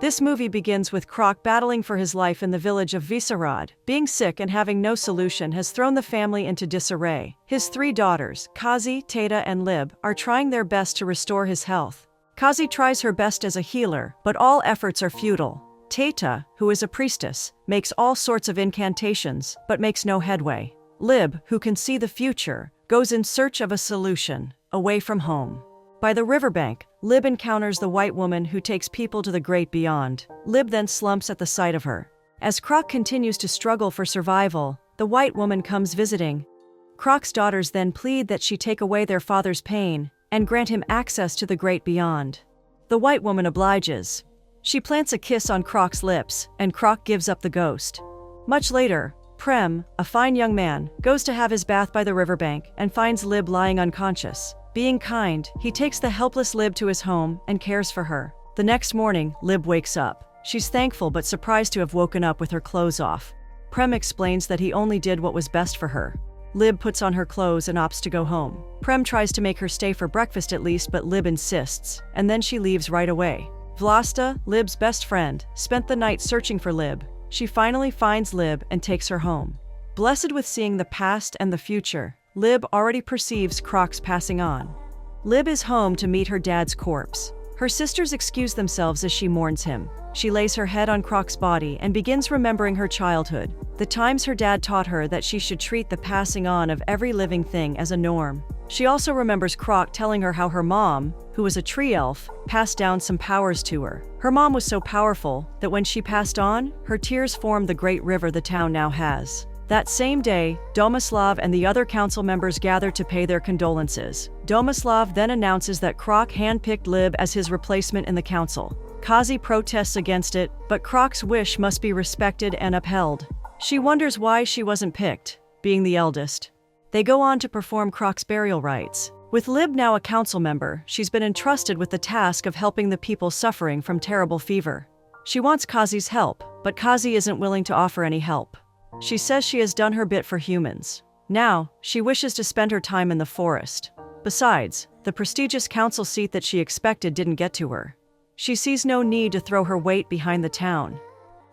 This movie begins with Croc battling for his life in the village of Visarad. Being sick and having no solution has thrown the family into disarray. His 3 daughters, Kazi, Tata and Lib, are trying their best to restore his health. Kazi tries her best as a healer, but all efforts are futile. Tata, who is a priestess, makes all sorts of incantations, but makes no headway. Lib, who can see the future, goes in search of a solution, away from home. By the riverbank, Lib encounters the white woman who takes people to the great beyond. Lib then slumps at the sight of her. As Croc continues to struggle for survival, the white woman comes visiting. Croc's daughters then plead that she take away their father's pain and grant him access to the great beyond. The white woman obliges. She plants a kiss on Croc's lips, and Croc gives up the ghost. Much later, Prem, a fine young man, goes to have his bath by the riverbank and finds Lib lying unconscious. Being kind, he takes the helpless Lib to his home and cares for her. The next morning, Lib wakes up. She's thankful but surprised to have woken up with her clothes off. Prem explains that he only did what was best for her. Lib puts on her clothes and opts to go home. Prem tries to make her stay for breakfast at least, but Lib insists, and then she leaves right away. Vlasta, Lib's best friend, spent the night searching for Lib. She finally finds Lib and takes her home. Blessed with seeing the past and the future, Lib already perceives Croc's passing on. Lib is home to meet her dad's corpse. Her sisters excuse themselves as she mourns him. She lays her head on Croc's body and begins remembering her childhood, the times her dad taught her that she should treat the passing on of every living thing as a norm. She also remembers Croc telling her how her mom, who was a tree elf, passed down some powers to her. Her mom was so powerful that when she passed on, her tears formed the great river the town now has. That same day, Domislav and the other council members gather to pay their condolences. Domislav then announces that Croc handpicked Lib as his replacement in the council. Kazi protests against it, but Croc's wish must be respected and upheld. She wonders why she wasn't picked, being the eldest. They go on to perform Croc's burial rites. With Lib now a council member, she's been entrusted with the task of helping the people suffering from terrible fever. She wants Kazi's help, but Kazi isn't willing to offer any help. She says she has done her bit for humans. Now, she wishes to spend her time in the forest. Besides, the prestigious council seat that she expected didn't get to her. She sees no need to throw her weight behind the town.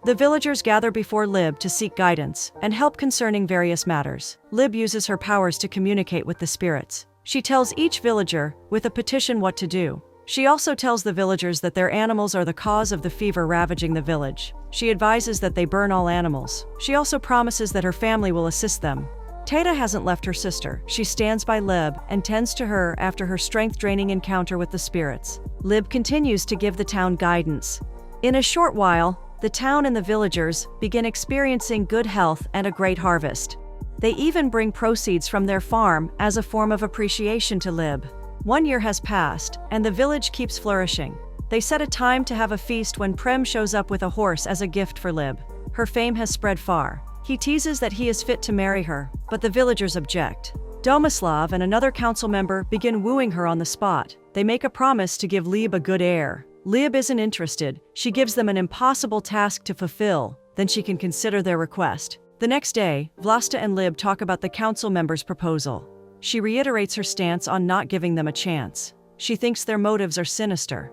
The villagers gather before Lib to seek guidance and help concerning various matters. Lib uses her powers to communicate with the spirits. She tells each villager, with a petition, what to do. She also tells the villagers that their animals are the cause of the fever ravaging the village. She advises that they burn all animals. She also promises that her family will assist them. Tata hasn't left her sister. She stands by Lib and tends to her after her strength-draining encounter with the spirits. Lib continues to give the town guidance. In a short while, the town and the villagers begin experiencing good health and a great harvest. They even bring proceeds from their farm as a form of appreciation to Lib. 1 year has passed, and the village keeps flourishing. They set a time to have a feast when Prem shows up with a horse as a gift for Lib. Her fame has spread far. He teases that he is fit to marry her, but the villagers object. Domislav and another council member begin wooing her on the spot. They make a promise to give Lib a good heir. Lib isn't interested. She gives them an impossible task to fulfill, then she can consider their request. The next day, Vlasta and Lib talk about the council members' proposal. She reiterates her stance on not giving them a chance. She thinks their motives are sinister.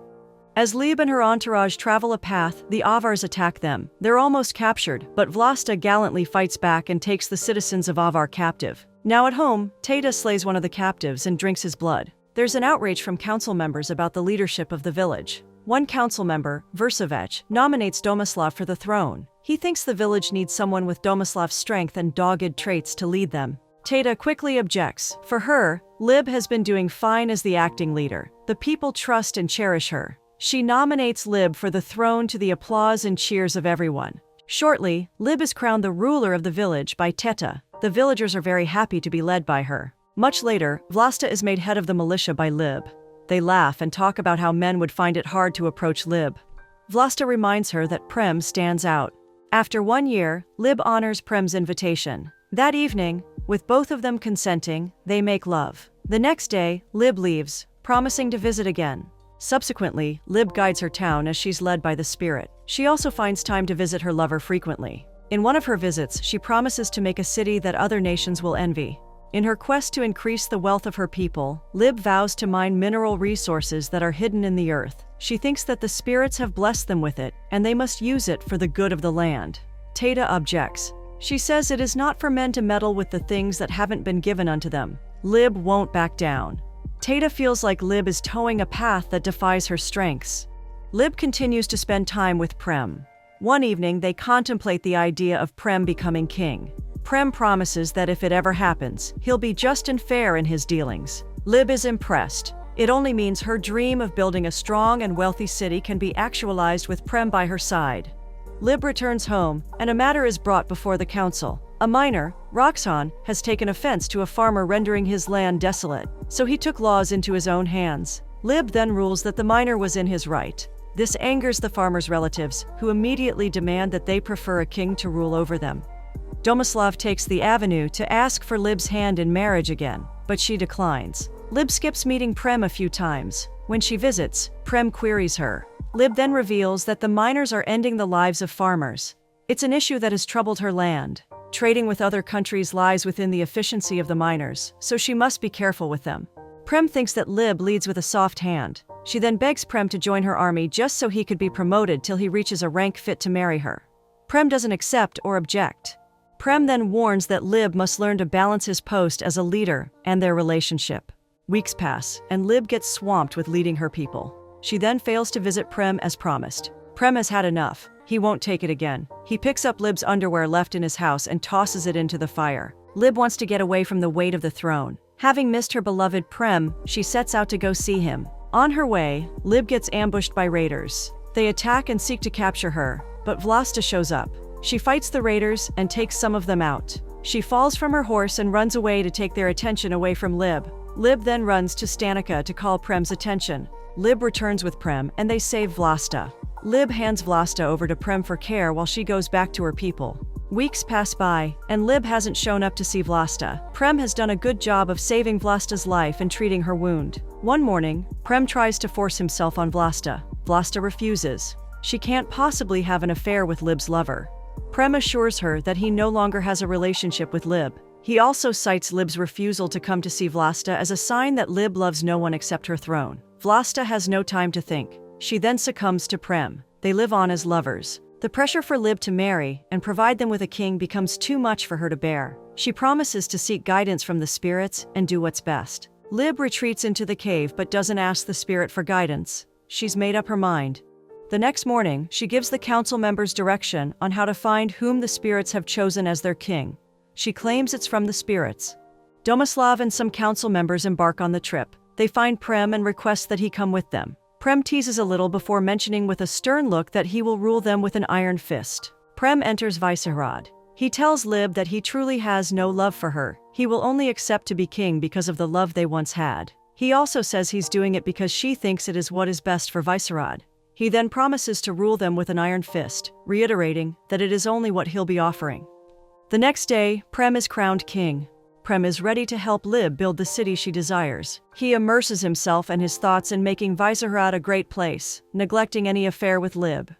As Lib and her entourage travel a path, the Avars attack them. They're almost captured, but Vlasta gallantly fights back and takes the citizens of Avar captive. Now at home, Tata slays one of the captives and drinks his blood. There's an outrage from council members about the leadership of the village. One council member, Versovech, nominates Domislav for the throne. He thinks the village needs someone with Domislav's strength and dogged traits to lead them. Tata quickly objects. For her, Lib has been doing fine as the acting leader. The people trust and cherish her. She nominates Lib for the throne to the applause and cheers of everyone. Shortly, Lib is crowned the ruler of the village by Teta. The villagers are very happy to be led by her. Much later, Vlasta is made head of the militia by Lib. They laugh and talk about how men would find it hard to approach Lib. Vlasta reminds her that Prem stands out. After 1 year, Lib honors Prem's invitation. That evening, with both of them consenting, they make love. The next day, Lib leaves, promising to visit again. Subsequently, Lib guides her town as she's led by the spirit. She also finds time to visit her lover frequently. In one of her visits, she promises to make a city that other nations will envy. In her quest to increase the wealth of her people, Lib vows to mine mineral resources that are hidden in the earth. She thinks that the spirits have blessed them with it, and they must use it for the good of the land. Taita objects. She says it is not for men to meddle with the things that haven't been given unto them. Lib won't back down. Taita feels like Lib is towing a path that defies her strengths. Lib continues to spend time with Prem. One evening, they contemplate the idea of Prem becoming king. Prem promises that if it ever happens, he'll be just and fair in his dealings. Lib is impressed. It only means her dream of building a strong and wealthy city can be actualized with Prem by her side. Lib returns home, and a matter is brought before the council. A miner, Roxhan, has taken offense to a farmer rendering his land desolate, so he took laws into his own hands. Lib then rules that the miner was in his right. This angers the farmer's relatives, who immediately demand that they prefer a king to rule over them. Domislav takes the avenue to ask for Lib's hand in marriage again, but she declines. Lib skips meeting Prem a few times. When she visits, Prem queries her. Lib then reveals that the miners are ending the lives of farmers. It's an issue that has troubled her land. Trading with other countries lies within the efficiency of the miners, so she must be careful with them. Prem thinks that Lib leads with a soft hand. She then begs Prem to join her army just so he could be promoted till he reaches a rank fit to marry her. Prem doesn't accept or object. Prem then warns that Lib must learn to balance his post as a leader and their relationship. Weeks pass, and Lib gets swamped with leading her people. She then fails to visit Prem as promised. Prem has had enough. He won't take it again. He picks up Lib's underwear left in his house and tosses it into the fire. Lib wants to get away from the weight of the throne. Having missed her beloved Prem, she sets out to go see him. On her way, Lib gets ambushed by raiders. They attack and seek to capture her, but Vlasta shows up. She fights the raiders and takes some of them out. She falls from her horse and runs away to take their attention away from Lib. Lib then runs to Stanica to call Prem's attention. Lib returns with Prem and they save Vlasta. Lib hands Vlasta over to Prem for care while she goes back to her people. Weeks pass by, and Lib hasn't shown up to see Vlasta. Prem has done a good job of saving Vlasta's life and treating her wound. One morning, Prem tries to force himself on Vlasta. Vlasta refuses. She can't possibly have an affair with Lib's lover. Prem assures her that he no longer has a relationship with Lib. He also cites Lib's refusal to come to see Vlasta as a sign that Lib loves no one except her throne. Vlasta has no time to think. She then succumbs to Prem. They live on as lovers. The pressure for Lib to marry and provide them with a king becomes too much for her to bear. She promises to seek guidance from the spirits and do what's best. Lib retreats into the cave but doesn't ask the spirit for guidance. She's made up her mind. The next morning, she gives the council members direction on how to find whom the spirits have chosen as their king. She claims it's from the spirits. Domislav and some council members embark on the trip. They find Prem and request that he come with them. Prem teases a little before mentioning with a stern look that he will rule them with an iron fist. Prem enters Visehrad. He tells Lib that he truly has no love for her. He will only accept to be king because of the love they once had. He also says he's doing it because she thinks it is what is best for Visehrad. He then promises to rule them with an iron fist, reiterating that it is only what he'll be offering. The next day, Prem is crowned king. Prem is ready to help Lib build the city she desires. He immerses himself and his thoughts in making Visehrad a great place, neglecting any affair with Lib.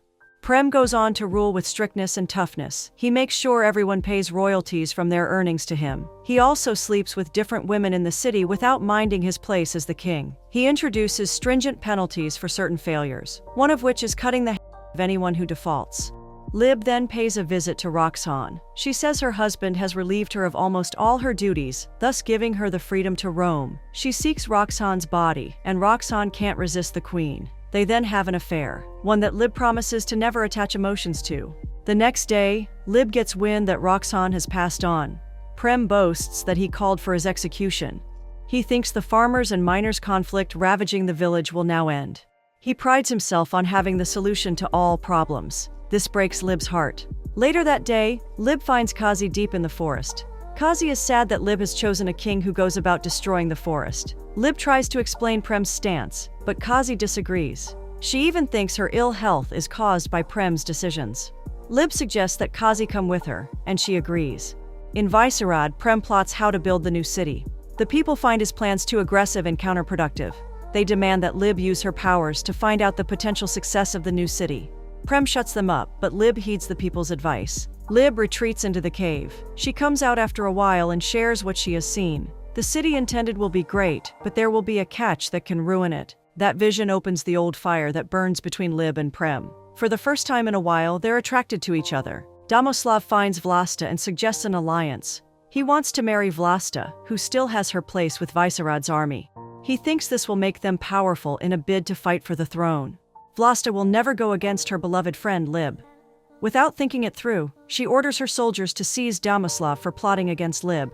Prem goes on to rule with strictness and toughness. He makes sure everyone pays royalties from their earnings to him. He also sleeps with different women in the city without minding his place as the king. He introduces stringent penalties for certain failures, one of which is cutting the head of anyone who defaults. Lib then pays a visit to Roxhan. She says her husband has relieved her of almost all her duties, thus giving her the freedom to roam. She seeks Roxhan's body, and Roxhan can't resist the queen. They then have an affair, one that Lib promises to never attach emotions to. The next day, Lib gets wind that Roxhan has passed on. Prem boasts that he called for his execution. He thinks the farmers' and miners' conflict ravaging the village will now end. He prides himself on having the solution to all problems. This breaks Lib's heart. Later that day, Lib finds Kazi deep in the forest. Kazi is sad that Lib has chosen a king who goes about destroying the forest. Lib tries to explain Prem's stance, but Kazi disagrees. She even thinks her ill health is caused by Prem's decisions. Lib suggests that Kazi come with her, and she agrees. In Visehrad, Prem plots how to build the new city. The people find his plans too aggressive and counterproductive. They demand that Lib use her powers to find out the potential success of the new city. Prem shuts them up, but Lib heeds the people's advice. Lib retreats into the cave. She comes out after a while and shares what she has seen. The city intended will be great, but there will be a catch that can ruin it. That vision opens the old fire that burns between Lib and Prem. For the first time in a while, they're attracted to each other. Domoslav finds Vlasta and suggests an alliance. He wants to marry Vlasta, who still has her place with Viserad's army. He thinks this will make them powerful in a bid to fight for the throne. Vlasta will never go against her beloved friend Lib. Without thinking it through, she orders her soldiers to seize Domoslav for plotting against Lib.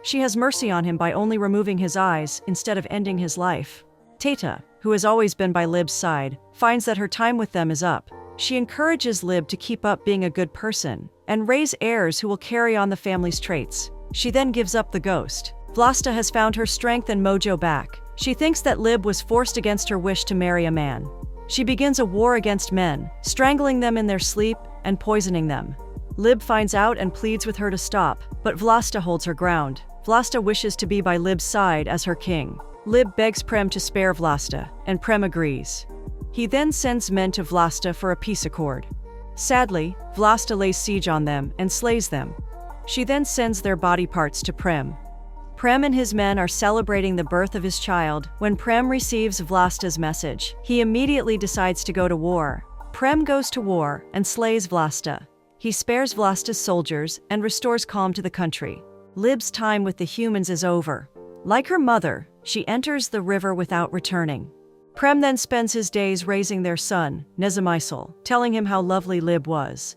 She has mercy on him by only removing his eyes instead of ending his life. Teta, who has always been by Lib's side, finds that her time with them is up. She encourages Lib to keep up being a good person and raise heirs who will carry on the family's traits. She then gives up the ghost. Vlasta has found her strength and mojo back. She thinks that Lib was forced against her wish to marry a man. She begins a war against men, strangling them in their sleep and poisoning them. Lib finds out and pleads with her to stop, but Vlasta holds her ground. Vlasta wishes to be by Lib's side as her king. Lib begs Prem to spare Vlasta, and Prem agrees. He then sends men to Vlasta for a peace accord. Sadly, Vlasta lays siege on them and slays them. She then sends their body parts to Prem. Prem and his men are celebrating the birth of his child when Prem receives Vlasta's message. He immediately decides to go to war. Prem goes to war and slays Vlasta. He spares Vlasta's soldiers and restores calm to the country. Lib's time with the humans is over. Like her mother, she enters the river without returning. Prem then spends his days raising their son, Nezamisel, telling him how lovely Lib was.